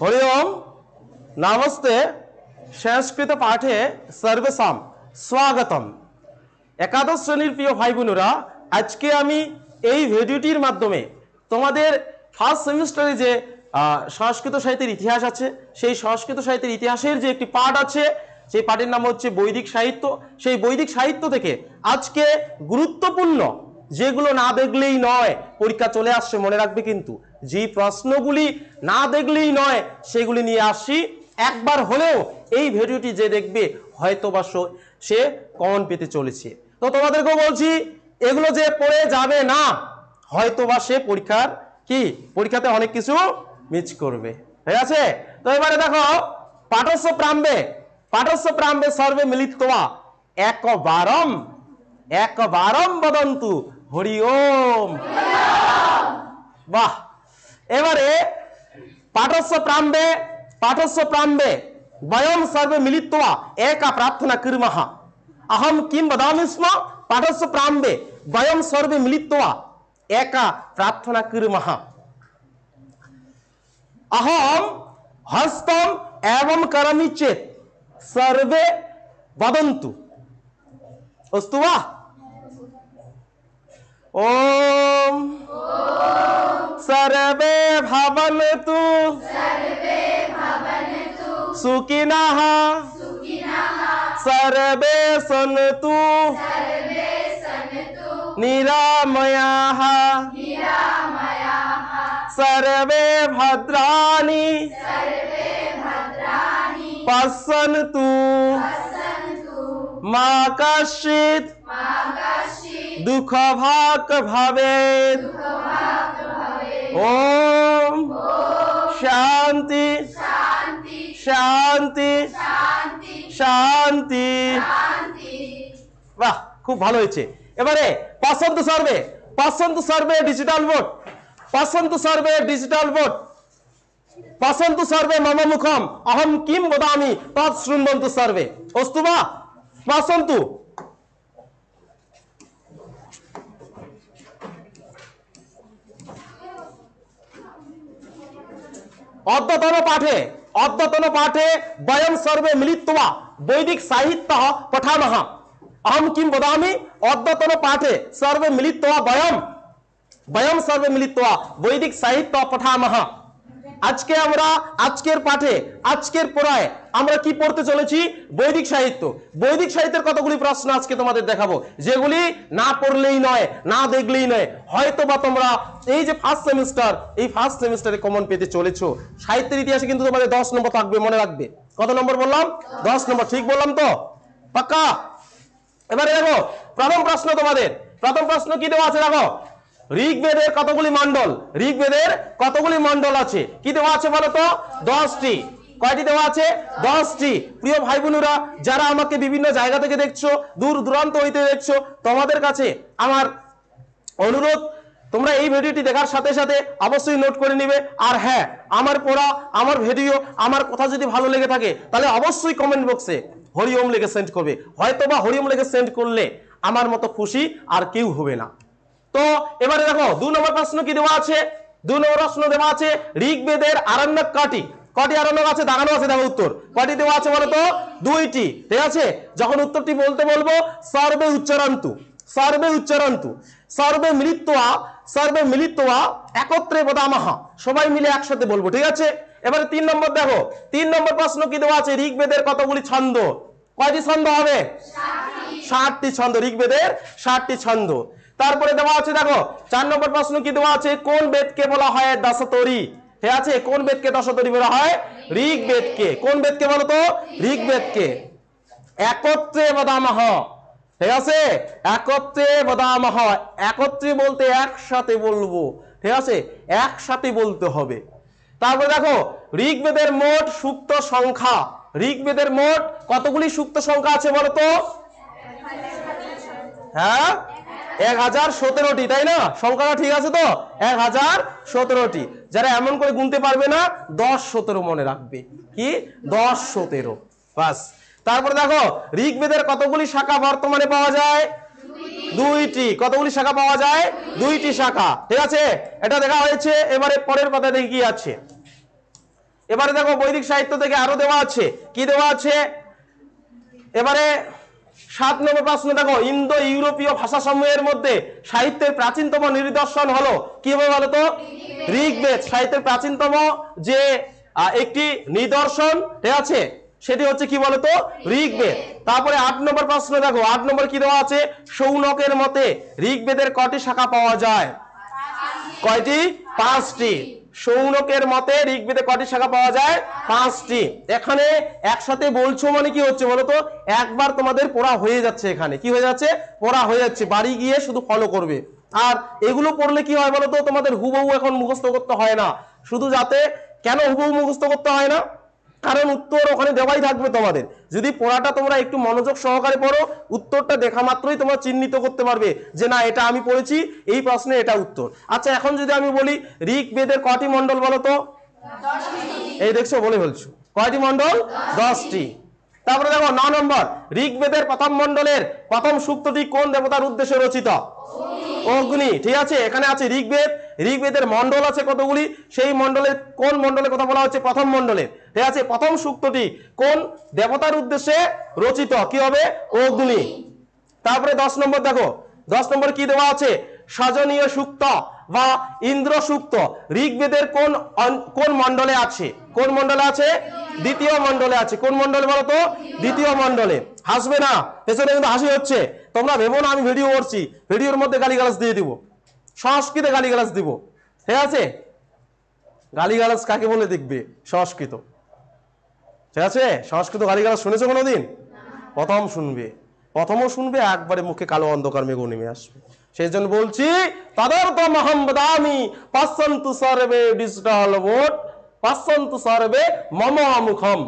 हरि ओम नमस्ते संस्कृत पाठे सर्वेषां स्वागतम। एकादश श्रेणीर प्रिय भाई बोनेरा आज के आमी এই ভিডিওটির মাধ্যমে তোমাদের ফার্স্ট সেমিস্টারে যে সংস্কৃত সাহিত্যের ইতিহাস আছে সেই সংস্কৃত সাহিত্যের ইতিহাসের যে একটি পাঠ আছে সেই পাঠের নাম হচ্ছে বৈদিক সাহিত্য। সেই বৈদিক সাহিত্য থেকে আজকে গুরুত্বপূর্ণ যেগুলো না দেখলেই নয় পরীক্ষা চলে আসছে মনে রাখবে, কিন্তু যে প্রশ্নগুলি না দেখলেই নয় সেগুলি নিয়ে আসি। একবার হলেও এই ভিডিওটি যে দেখবে হয়তো বা সে কমন পেতে চলেছে। তো তোমাদেরকেও বলছি এগুলো যে পড়ে যাবে না হয়তো বা সে পরীক্ষাতে অনেক কিছু মিস করবে, ঠিক আছে? তো এবারে দেখো পাঠস্য প্রাম্বে সর্বে মিলিত্বা একবারম বদন্তু হরি ওম। বাহ, এবারে পাঠস্য প্রাম্বে বয়ম সর্বে মিলিত্বা একা প্রার্থনা কুর্মঃ। अहम किम वदामि स्म पाठस्य प्रारंभे वयम सर्वे मिलित्वा एका प्रार्थना कुर्मः। अहम हस्तम एवं करोमि चेत् सर्वे वदन्तु। अस्तु वा? ओम सर्वे भवन्तु सुखिनः सर्वे सन्तु निरामयाः सर्वे भद्राणि पश्यन्तु मा कश्चित् दुःखभाग् भवेत्। ओम शांति शांति शांति। বাহ, খুব ভালো হয়েছে। এবারে পছন্দ সর্বে ডিজিটাল বোর্ড, পছন্দ সর্বে মম মুখম অহম কিম বদামি তৎ শৃণ্বন্তু সর্বে। অস্তু বা পছন্তু। অদ্যতন পাঠে বয়ম সর্বে মিলিত্বা বৈদিক সাহিত্য পঠামহ। अहम किम वदामि अद्यतन पाठे सर्वे मिलित्वा वयम सर्वे मिलित्वा वैदिक साहित्य पठामः। আজকে আমরা আজকের পাঠে আজকের পড়ায় আমরা কি পড়তে চলেছি? বৈদিক সাহিত্য। বৈদিক সাহিত্যের কতগুলি প্রশ্ন আজকে তোমাদের দেখাবো যেগুলি না পড়লেই নয়, না দেখলেই নয়। হয়তো বা তোমরা এই যে ফার্স্ট সেমিস্টারে কমন পেতে চলেছো। সাহিত্যের ইতিহাসে কিন্তু তোমাদের 10 নম্বর থাকবে, মনে রাখবে। কত নম্বর বললাম? 10 নম্বর। ঠিক বললাম তো? পাক্কা? এবারে দেখো প্রথম প্রশ্ন কি দেওয়া আছে দেখো। ঋগ্বেদের কতগুলি মন্ডল আছে? কি দেওয়া আছে বলো তো? 10টি। কয়টি দেওয়া আছে? 10টি। প্রিয় ভাই বোনেরা যারা আমাকে বিভিন্ন জায়গা থেকে দেখছো, দূর দূরান্ত হইতে দেখছো, তোমাদের কাছে আমার অনুরোধ তোমরা এই ভিডিওটি দেখার সাথে সাথে অবশ্যই নোট করে নিবে। আর হ্যাঁ, আমার পড়া, আমার ভিডিও, আমার কথা যদি ভালো লেগে থাকে তাহলে অবশ্যই কমেন্ট বক্সে হরি ওম লিখে সেন্ড করবে। হয়তো বা হরি ওম লিখে সেন্ড করলে আমার মতো খুশি আর কেউ হবে না। তো এবারে দেখো 2 নম্বর প্রশ্ন কি দেওয়া আছে? 2 নম্বর প্রশ্ন দেওয়া আছে ঋগ্বেদের আরণ্যক কটি আরণ্যক আছে দেখানো আছে। দেখো উত্তর কটি দেওয়া আছে বলো তো? 2টি। ঠিক আছে, যখন উত্তরটি বলতে বলবো সর্বে উচ্চারন্তু সর্বে মিলিত্বা একত্রে বদামহ। সবাই মিলে একসাথে বলবো, ঠিক আছে? এবারে 3 নম্বর দেখো। 3 নম্বর প্রশ্ন কি দেওয়া আছে? ঋগ্বেদের কতগুলি ছন্দ? কয়টি ছন্দ হবে? 60টি ছন্দ। ঋগ্বেদের 60টি ছন্দ। তারপরে দেওয়া আছে দেখো 4 নম্বর প্রশ্ন কি দেওয়া আছে? কোন বেদকে বলা হয় দশতরি? ঠিক আছে, কোন বেদকে দশতরি বলা হয়? ঋগ্বেদকে। কোন বেদকে বলো তো? ঋগ্বেদকে। একত্রে বদামহ। ঠিক আছে, একত্রে বদামহ। একত্রে বলতে একসাথে বলবো, ঠিক আছে? একসাথে বলতে হবে। তারপরে দেখো ঋগ্বেদের মোট সূক্ত সংখ্যা। ঋগ্বেদের মোট কতগুলি সূক্ত সংখ্যা আছে বলো তো? হ্যাঁ, 1017টি, তাই না? সংখ্যাটা ঠিক আছে তো? 1017টি। যারা এমন করে গুনতে পারবে না 10-17 মনে রাখবে। কি? 10-17, বাস। তারপরে দেখো ঋগ্বেদের কতগুলি শাখা বর্তমানে পাওয়া যায়? 2টি। কতগুলি শাখা পাওয়া যায়? 2টি শাখা। ঠিক আছে, এটা দেখা হয়েছে। এবারে পরের পাতা দেখি কি আছে। এবারে দেখো বৈদিক সাহিত্য থেকে আরো দেওয়া আছে, কি দেওয়া আছে এবারে 7 নম্বর প্রশ্ন দেখো, ইন্দো ইউরোপীয় ভাষা সমূহের মধ্যে সাহিত্যের প্রাচীনতম নিদর্শন হলো কি হবে বলো তো? ঋগ্বেদ। সাহিত্যের প্রাচীনতম যে একটি নিদর্শন, ঠিক আছে, সেটি হচ্ছে কি বলতো? ঋগ্বেদ। তারপরে 8 নম্বর প্রশ্ন দেখো, 8 নম্বর কি দেওয়া আছে, শৌনকের মতে ঋগ্বেদের কয়টি শাখা পাওয়া যায়? কয়টি? 5টি। শৌনকের মতে ঋগ্বেদে কয়টি শাখা পাওয়া যায়? 5টি। এখানে একসাথে বলছো মানে কি হচ্ছে বলতো? একবার তোমাদের পড়া হয়ে যাচ্ছে, এখানে কি হয়ে যাচ্ছে? পড়া হয়ে যাচ্ছে, বাড়ি গিয়ে শুধু ফলো করবে। আর এগুলো পড়লে কি হয় বলতো? তোমাদের হুবহু এখন মুখস্থ করতে হয় না। শুধু যাতে, কেন হুবহু মুখস্থ করতে হয় না? কারণ উত্তর ওখানে দেওয়াই থাকবে তোমাদের। যদি পড়াটা তোমরা একটু মনোযোগ সহকারে পড়ো, উত্তরটা দেখা মাত্রই তোমরা চিহ্নিত করতে পারবে যে না এটা আমি পড়েছি, এই প্রশ্নে এটা উত্তর। আচ্ছা এখন যদি আমি বলি ঋগ্বেদের কয়টি মণ্ডল বলো তো? 10টি। এই দেখছো বলে ফেলছো, কয়টি মণ্ডল? 10টি। তারপরে দেখো 9 নম্বর, ঋগ্বেদের প্রথম মণ্ডলের প্রথম সূক্তটি কোন দেবতার উদ্দেশ্যে রচিত? অগ্নি। ঠিক আছে, এখানে আছে ঋগ্বেদ, ঋগ্বেদের মণ্ডল আছে কতগুলি, সেই মণ্ডলের কোন মণ্ডলের কথা বলা হচ্ছে? প্রথম মণ্ডলে। ঠিক আছে, প্রথম সূক্তটি কোন দেবতার উদ্দেশ্যে রচিত? কি হবে? অগ্নি। তারপরে 10 নম্বর দেখো, 10 নম্বর কি দেওয়া আছে, সজনীয় সূক্ত বা ইন্দ্র সূক্ত ঋগ্বেদের কোন কোন মণ্ডলে আছে? কোন মণ্ডলে আছে? দ্বিতীয় মণ্ডলে আছে। কোন মণ্ডলে বলো তো? দ্বিতীয় মণ্ডলে। হাসবে না, পেছনে কিন্তু হাসি হচ্ছে, তোমরা ভেবো না আমি ভিডিও করছি, ভিডিওর মধ্যে গালিগালাজ দিয়ে দিব, সংস্কৃতে গালিগালাজ দিব। ঠিক আছে, গালিগালাজ কাকে বলে দেখবে? সংস্কৃত। ঠিক আছে, সংস্কৃত গালিগালাজ শুনেছো কোনোদিন? প্রথম শুনবে, প্রথমও শুনবে, একবারে মুখে কালো অন্ধকার মেঘ নেমে আসবে। সেই জন্য বলছি, তদর্থম অহং বদামি পশ্যন্তু সর্বে ডিজিটাল বোর্ড, পশ্যন্তু সর্বে মম মুখম,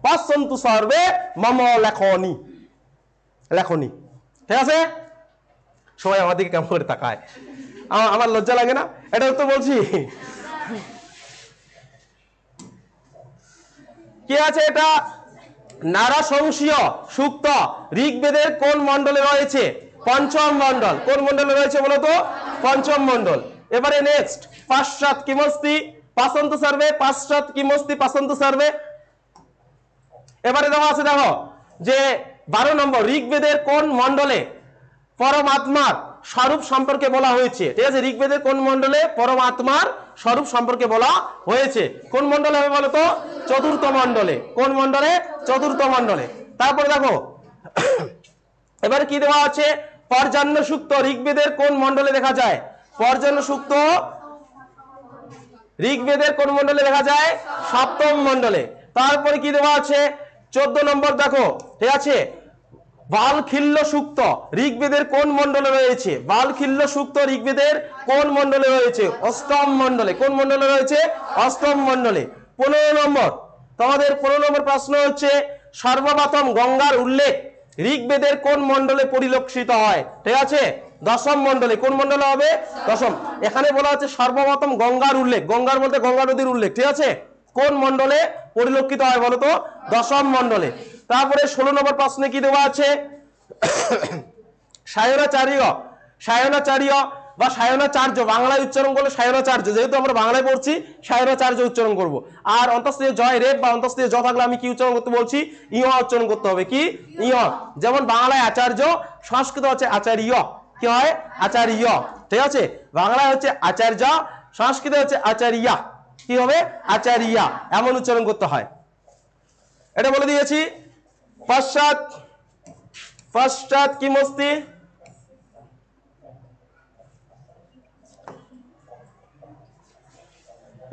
পশ্যন্তু সর্বে মম লেখনি, লেখনি। ঠিক আছে, সবাই আমার দিকে কেমন করে তাকায়, আমার লজ্জা লাগে না? এটা তো বলছি। কি আছে এটা? নারসংশীয় সূক্ত ঋগ্বেদের কোন মণ্ডলে রয়েছে? পঞ্চম মণ্ডল। কোন মণ্ডলে রয়েছে বলতো? পঞ্চম মণ্ডল। এবারে নেক্সট, পাশ্চাৎ কিমস্তি পাসন্তু সর্বে, পাশ্চাৎ কিমস্তি পাসন্তু সর্বে। এবারে দেওয়া আছে দেখো যে 12 নম্বর, ঋগ্বেদের কোন মণ্ডলে পরমাত্মার স্বরূপ সম্পর্কে বলা হয়েছে? ঠিক আছে, ঋগ্বেদের কোন মণ্ডলে পরমাত্মার স্বরূপ সম্পর্কে বলা হয়েছে? কোন মণ্ডলে হবে বলতো? চতুর্থ মণ্ডলে। কোন মণ্ডলে? চতুর্থ মণ্ডলে। তারপরে দেখো এবারে কি দেওয়া আছে, পর্জন্য সূক্ত ঋগ্বেদের কোন মণ্ডলে দেখা যায়? পর্জন্য সূক্ত ঋগ্বেদের কোন মণ্ডলে দেখা যায়? সপ্তম মণ্ডলে। তারপরে কি দেওয়া আছে 14 নম্বর দেখো, ঠিক আছে, বালখিল্য সূক্ত ঋগ্বেদের কোন মণ্ডলে রয়েছে? বালখিল্য সূক্ত ঋগ্বেদের কোন মণ্ডলে রয়েছে? অষ্টম মণ্ডলে। কোন মণ্ডলে রয়েছে? অষ্টম মণ্ডলে। 15 নম্বর, তোমাদের 15 নম্বর প্রশ্ন হচ্ছে, সর্বপ্রথম গঙ্গার উল্লেখ ঋগ্বেদের কোন মণ্ডলে পরিলক্ষিত হয়? ঠিক আছে, দশম মণ্ডলে। কোন মণ্ডলে হবে? দশম। এখানে বলা হচ্ছে সর্বপ্রথম গঙ্গার উল্লেখ, গঙ্গার বলতে গঙ্গা নদীর উল্লেখ। ঠিক আছে, কোন মণ্ডলে পরিলক্ষিত হয় বলতো? দশম মণ্ডলে। তারপরে 16 নম্বর প্রশ্নে কি দেওয়া আছে, সায়নাচার্য, সায়নাচার্য বা সায়নাচার্য, বাংলায় উচ্চারণ করলে সায়নাচার্য, যেহেতু আমরা বাংলায় পড়ছি সায়নাচার্য উচ্চারণ করব। আর অন্তঃস্থীয় জয় রেপ বা অন্তঃস্থীয় জ থাকলে আমি কি উচ্চারণ করতে বলছি? ইয় উচ্চারণ করতে হবে। কি? ইয়। যেমন বাংলায় আচার্য, সংস্কৃত হচ্ছে আচার্য। কি হয়? আচার্য। ঠিক আছে, বাংলায় হচ্ছে আচার্য, সংস্কৃত হচ্ছে আচার্যা। কি হবে? আচার্যা। এমন উচ্চারণ করতে হয়, এটা বলে দিয়েছি। পশ্চাৎ, পশ্চাৎ কিমস্তি,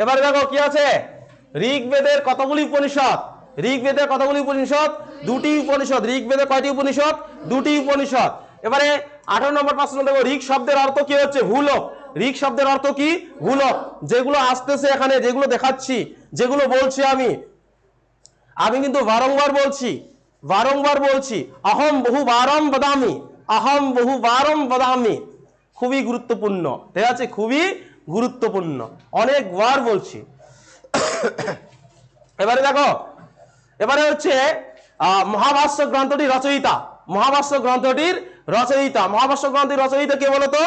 এবারে দেখো কি আছে, ঋগ্বেদের কতগুলি উপনিষদ? ঋগ্বেদের কতগুলি উপনিষদ? 2টি উপনিষদ। ঋগ্বেদের কয়টি উপনিষদ? 2টি উপনিষদ। এবারে 18 নম্বর প্রশ্ন দেখো, ঋগ শব্দের অর্থ কি হচ্ছে? ভূলোক। ঋগ শব্দের অর্থ কি? ভূলোক। যেগুলো আসতেছে এখানে, যেগুলো দেখাচ্ছি, যেগুলো বলছি আমি কিন্তু বারংবার বলছি, বারংবার বলছি, অহম বহু বারম বদামি, অহম বহু বারম বদামি। খুবই গুরুত্বপূর্ণ। ঠিক আছে, খুবই গুরুত্বপূর্ণ, অনেকবার বলছি। এবারে দেখো, এবারে হচ্ছে মহাভাষ্য গ্রন্থটির রচয়িতা, মহাভাষ্য গ্রন্থটির রচয়িতা, মহাভাষ্য গ্রন্থের রচয়িতা কে বলতো?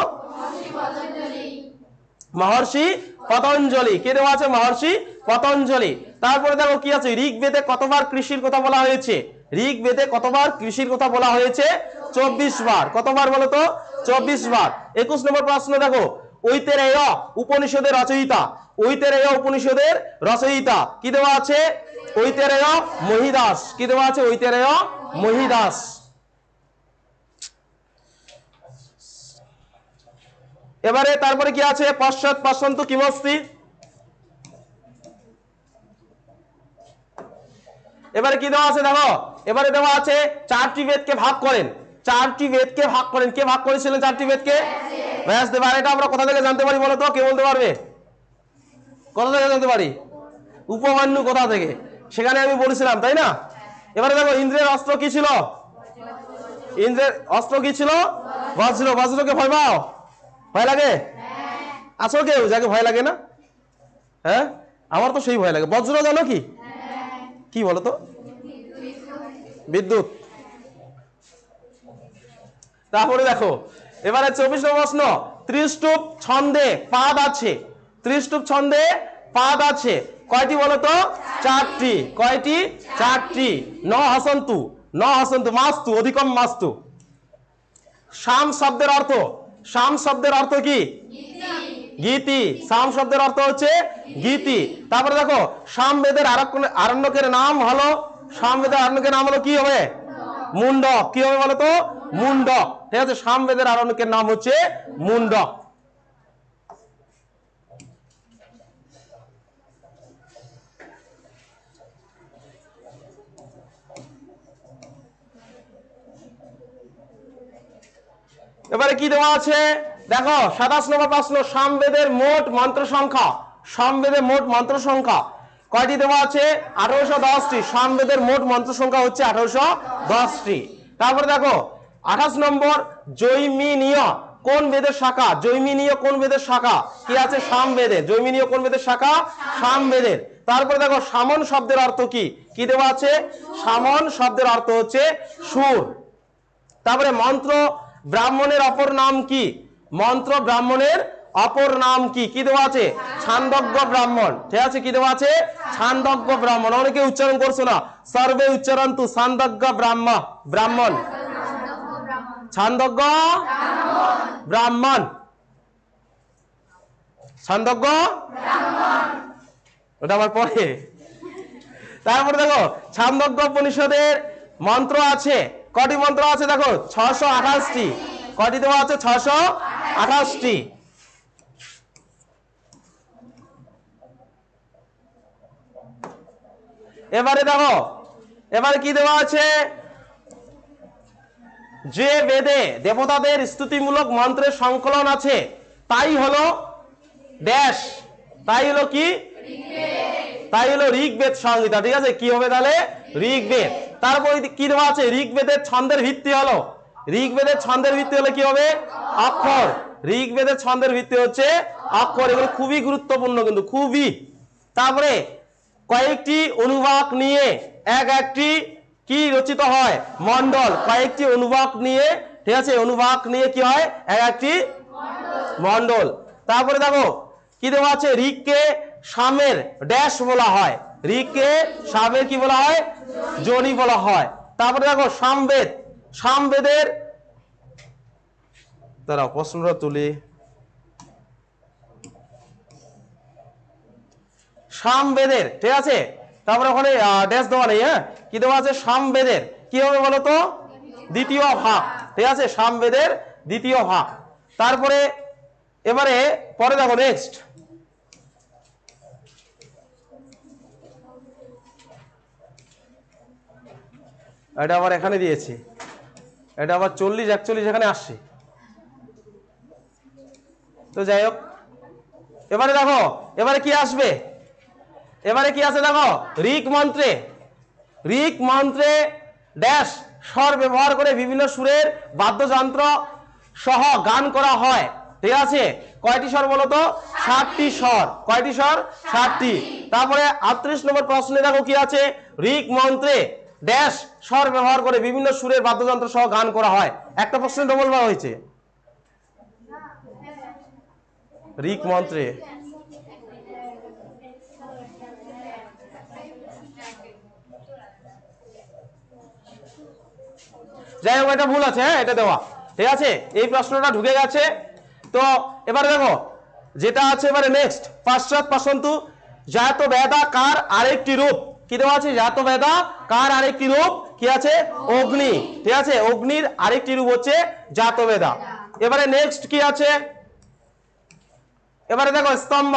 মহর্ষি পতঞ্জলি। কে দেওয়া আছে? মহর্ষি পতঞ্জলি। তারপরে দেখো কি আছে, ঋগ্বেদে কতবার কৃষির কথা বলা হয়েছে? ঋগ্বেদে কতবার কৃষির কথা বলা হয়েছে? 24 বার। কতবার বলো তো? 24 বার। 21 নম্বর প্রশ্ন দেখো, ঐতেরেয় উপনিষদের রচয়িতা, ঐতেরেয় উপনিষদের রচয়িতা কি দেওয়া আছে? ঐতেরেয় মহিদাস। কি দেওয়া আছে? ঐতেরেয় মহিদাস। এবারে তারপরে কি আছে? পশ্চাৎ পশ্যন্তু কিমস্তি। এবারে কি দেওয়া আছে দেখো, এবারে দেওয়া আছে 4টি বেদকে ভাগ করেন। 4টি বেদকে ভাগ করেন। কে ভাগ করেছিলেন 4টি বেদকে? ব্যাসদেব। আর এটা আমরা কোথা থেকে জানতে পারি বলো তো? কে বলতে পারবে? কোথা থেকে জানতে পারি? উপমান্যু কোথা থেকে? সেখানে আমি বলেছিলাম, তাই না? এবারে দেখো, ইন্দ্রের অস্ত্র কি ছিল? ইন্দ্রের অস্ত্র কি ছিল? বজ্র। বজ্রকে ভয় পাও? ভয় লাগে? আছো কেউ যাকে ভয় লাগে না? হ্যাঁ, আমার তো সেই ভয় লাগে। বজ্র জানো কি? কি বলো তো? বিদ্যুৎ। তারপরে দেখো, এবারে 24 নম্বর প্রশ্ন, ত্রিষ্টুপ ছন্দে পাদ আছে। ত্রিষ্টুপ ছন্দে পাদ আছে কয়টি বলো তো? 4টি। কয়টি? 4টি। ন হসন্তু, ন হসন্তু মাস্তু অধিকম মাস্তু। শাম শব্দের অর্থ, শাম শব্দের অর্থ কি? গীতি। শাম শব্দের অর্থ হচ্ছে গীতি। তারপরে দেখো, সামবেদের আরণ্যকের নাম হলো, সামবেদের আরণ্যকের নাম হলো কি হবে? মুন্ডক। কি হবে বলো তো? মুন্ডক। ঠিক আছে, সামবেদের আরণ্যকের নাম হচ্ছে মুন্ডক। এবারে কি দেওয়া আছে দেখো, 27 নম্বর প্রশ্ন, সামবেদের মোট মন্ত্র সংখ্যা। সামবেদের মোট মন্ত্র সংখ্যা কয়টি দেওয়া আছে? 1810টি। সামবেদের মোট মন্ত্র সংখ্যা হচ্ছে 1810টি। তারপরে দেখো 28 নম্বর, জৈমিনীয় কোন বেদের শাখা? জৈমিনীয় কোন বেদের শাখা? কি আছে? সামবেদের। জৈমিনীয় কোন বেদের শাখা? সামবেদের। তারপরে দেখো, সামন শব্দের অর্থ কি? কি দেওয়া আছে? সামন শব্দের অর্থ হচ্ছে সুর। তারপরে মন্ত্র ব্রাহ্মণের অপর নাম কি? মন্ত্র ব্রাহ্মণের অপর নাম কি? কি দেওয়া আছে? ছান্দজ্ঞ ব্রাহ্মণ। ঠিক আছে, কি দেওয়া আছে? ছান্দজ্ঞ ব্রাহ্মণ। অনেকে উচ্চারণ করছো না, সর্বে উচ্চারন্তু ছান্দজ্ঞ ব্রাহ্মণ। ছান্দজ্ঞ ব্রাহ্মণ। ছান্দজ্ঞ ওটা আবার পরে। তারপরে দেখো, ছান্দজ্ঞ উপনিষদের মন্ত্র আছে কটি? মন্ত্র আছে দেখো 628টি। কটি দেওয়া আছে? 628টি। এবারে দেখো, এবারে কি দেওয়া আছে? যে বেদে দেবতাদের স্তুতিমূলক মন্ত্রের সংকলন আছে তাই হলো ড্যাশ, তাই হলো কি? তাই হলো ঋগ্বেদ সংহিতা। ঠিক আছে, কি হবে তাহলে? ঋগ্বেদ। তারপরে কি দেওয়া আছে? ঋগ্বেদের ছন্দের ভিত্তি হলো, ঋগ্বেদের ছন্দের ভিত্তি হলে কি হবে? অক্ষর। ঋগ্বেদের ছন্দের ভিত্তি হচ্ছে অক্ষর। এগুলো খুবই গুরুত্বপূর্ণ কিন্তু, খুবই। তারপরে কয়েকটি অনুবাক নিয়ে এক একটি কি রচিত হয়? মন্ডল। কয়েকটি অনুবাক নিয়ে, ঠিক আছে, অনুবাক নিয়ে কি হয়? এক একটি মন্ডল। তারপরে দেখো কি দেওয়া আছে? ঋগকে সামের ড্যাশ বলা হয়। ঋগকে সামের কি বলা হয়? যোনি বলা হয়। তারপরে দেখো সামবেদ, সামবেদের দাঁড়াও প্রশ্নটা তুলি। সামবেদের, ঠিক আছে, তারপরে ওখানে ড্যাশ দেওয়া নেই। হ্যাঁ, কি দেওয়া আছে? সামবেদের কি হবে বলো তো? দ্বিতীয় ভাগ। ঠিক আছে, সামবেদের দ্বিতীয় ভাগ। তারপরে এবারে পরে দেখো নেক্সট, এটা আবার এখানে দিয়েছি, এটা আবার 40 41 এখানে আসছে। তো যাই হোক, এবারে দেখো এবারে কি আসবে? এবারে কি আছে দেখো, ঋক মন্ত্রে, ঋক মন্ত্রে ড্যাশ স্বর ব্যবহার করে বিভিন্ন সুরের বাদ্যযন্ত্র সহ গান করা হয়। ঠিক আছে, কয়টি স্বর বলো তো? 60টি স্বর। কয়টি স্বর? 60টি। তারপরে 38 নম্বর প্রশ্নে দেখো কি আছে? ঋক মন্ত্রে ড্যাশ স্বর ব্যবহার করে বিভিন্ন সুরের বাদ্যযন্ত্র সহ গান করা হয়। একটা প্রশ্ন ডবল বার হয়েছে। ঋক মন্ত্রে। যাই হোক, এটা ভুল আছে, হ্যাঁ এটা দেওয়া, ঠিক আছে, এই প্রশ্নটা ঢুকে গেছে। তো এবারে দেখো যেটা আছে, এবারে নেক্সট, পাশ্চাৎ পাশন্তু জাত বেদা কার আরেকটি রূপ, কি দেওয়া আছে, জাত বেদা কার আরেকটি রূপ কি আছে, অগ্নি, ঠিক আছে, অগ্নির আরেকটি রূপ হচ্ছে জাত বেদা। এবারে নেক্সট কি আছে, এবারে দেখো স্তম্ভ,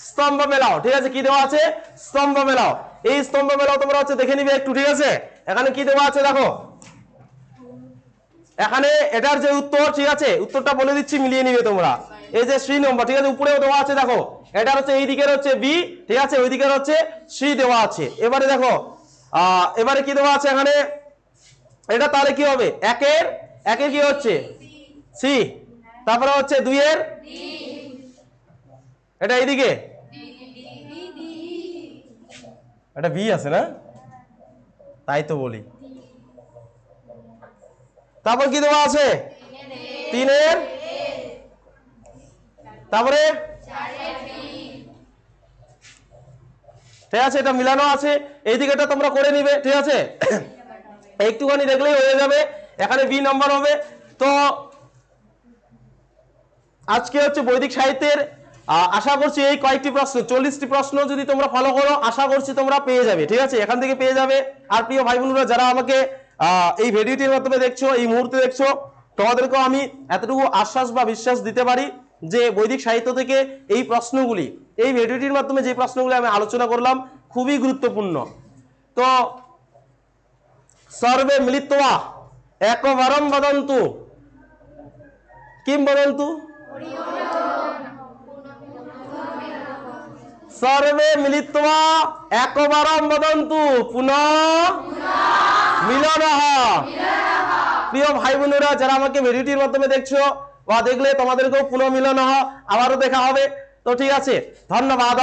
স্তম্ভ মেলাও, ঠিক আছে, কি দেওয়া আছে, স্তম্ভ মেলাও, এই স্তম্ভ মেলাও তোমরা হচ্ছে দেখে নিবে একটু, ঠিক আছে, এখানে কি দেওয়া আছে দেখো, এখানে এটার যে উত্তর, ঠিক আছে, উত্তরটা বলে দিচ্ছি, মিলিয়ে নিবে তোমরা। এই যে সি নম্বর, ঠিক আছে, উপরেও দেওয়া আছে দেখো, এটার হচ্ছে এই দিকের হচ্ছে বি, ঠিক আছে, ওই দিকের হচ্ছে সি দেওয়া আছে। এবারে দেখো এবারে কি দেওয়া আছে এখানে, এটা তাহলে কি হবে, একের কি হচ্ছে সি, তারপরে হচ্ছে দুইয়ের, এটা এইদিকে এটা বি আছে না, তাই তো বলি। তারপর কি দেওয়া আছে, তিনের, তারপরে ঠিক আছে, এটা মিলানো আছে, এই দিকেটা তোমরা করে নিবে, ঠিক আছে, একটুখানি দেখলেই হয়ে যাবে, এখানে বি নাম্বার হবে। তো আজকে হচ্ছে বৈদিক সাহিত্যের আশা করছি এই কয়েকটি প্রশ্ন, 40টি প্রশ্ন যদি তোমরা ফলো করো, আশা করছি তোমরা পেয়ে যাবে, ঠিক আছে, এখান থেকে পেয়ে যাবে। আর প্রিয় ভাই বোনেরা যারা আমাকে এই ভিডিওটির মাধ্যমে দেখছো, এই মুহূর্তে দেখছো, তোমাদেরকেও আমি এতটুকু আশ্বাস বা বিশ্বাস দিতে পারি যে বৈদিক সাহিত্য থেকে এই প্রশ্নগুলি, এই ভিডিওটির মাধ্যমে যে প্রশ্নগুলি আমি আলোচনা করলাম, খুবই গুরুত্বপূর্ণ। তো সর্বে মিলিত্বা একবারম বদন্তু, কিম বদন্তু, সর্বে মিলিত্বা একবারম বদন্তু পুনঃ মিলনঃ। প্রিয় ভাই বোনেরা যারা আমাকে ভিডিওটির মাধ্যমে দেখছো বা দেখলে, তোমাদেরকেও পুনঃ মিলনঃ, আবারও দেখা হবে। তো ঠিক আছে, ধন্যবাদ।